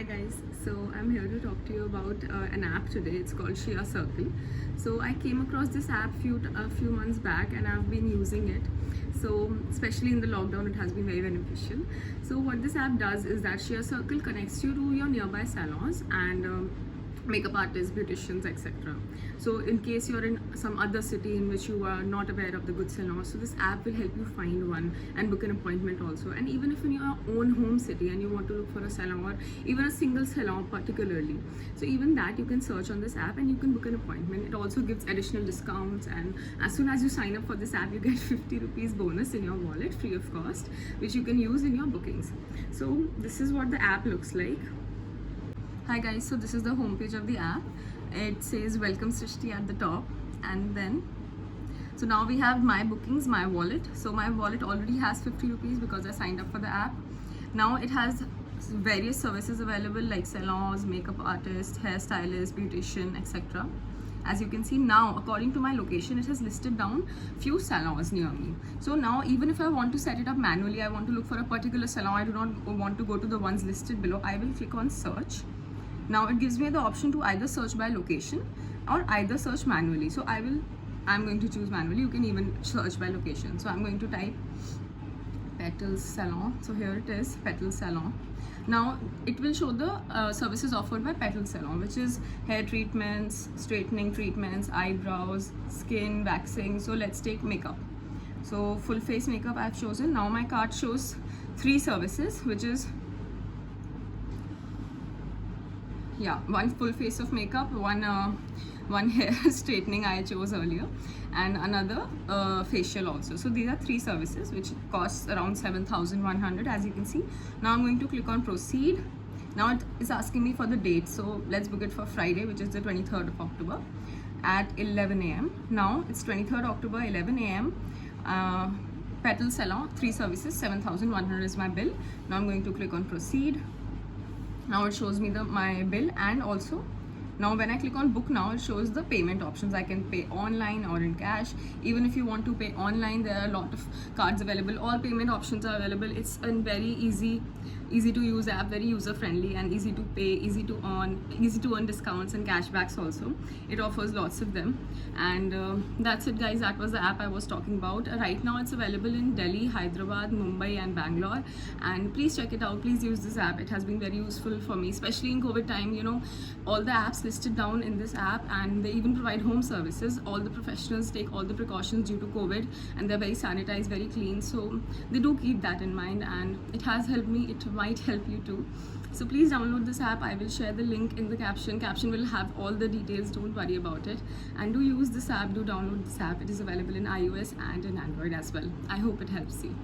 Hi guys, so I'm here to talk to you about an app today. It's called Shia Circle. So I came across this app a few months back and I've been using it. So especially in the lockdown, it has been very beneficial. So what this app does is that Shia Circle connects you to your nearby salons and makeup artists, beauticians, etc. So in case you're in some other city in which you are not aware of the good salons, so this app will help you find one and book an appointment also. And even if in your own home city and you want to look for a salon or even a single salon particularly, so even that you can search on this app and you can book an appointment. It also gives additional discounts, and as soon as you sign up for this app you get 50 rupees bonus in your wallet free of cost, which you can use in your bookings. So this is what the app looks like. Hi guys, so this is the homepage of the app. It says welcome Srishti at the top, and then so now we have my bookings, my wallet. So my wallet already has 50 rupees because I signed up for the app. Now it has various services available like salons, makeup artist, hairstylist, beautician, etc. As you can see now, according to my location, it has listed down few salons near me. So now even if I want to set it up manually, I want to look for a particular salon, I do not want to go to the ones listed below, I will click on search. Now it gives me the option to either search by location or either search manually. So I'm going to choose manually. You can even search by location. So I'm going to type Petals Salon. So here it is, Petals Salon. Now it will show the services offered by Petals Salon, which is hair treatments, straightening treatments, eyebrows, skin, waxing. So let's take makeup. So full face makeup I've chosen. Now my card shows 3 services, which is one full face of makeup, one hair straightening I chose earlier, and another facial also. So these are 3 services which costs around 7,100, as you can see. Now I'm going to click on proceed. Now it is asking me for the date, so let's book it for Friday, which is the 23rd of October at 11 a.m. Now it's 23rd October, 11 a.m. Petals Salon, 3 services, 7,100 is my bill. Now I'm going to click on proceed. Now it shows me my bill, and also now when I click on book now, it shows the payment options. I can pay online or in cash. Even if you want to pay online, there are a lot of cards available. All payment options are available. It's a very easy to use app, very user friendly and easy to pay, easy to earn discounts and cashbacks also. It offers lots of them. And that's it guys, that was the app I was talking about. Right now it's available in Delhi, Hyderabad, Mumbai and Bangalore, and please check it out. Please use this app. It has been very useful for me, especially in COVID time. You know, all the apps listed down in this app, and they even provide home services. All the professionals take all the precautions due to COVID, and they're very sanitized, very clean, so they do keep that in mind, and it has helped me. It might help you too. So please download this app. I will share the link in the caption. Caption will have all the details, don't worry about it. And do use this app, do download this app. It is available in iOS and in Android as well. I hope it helps you.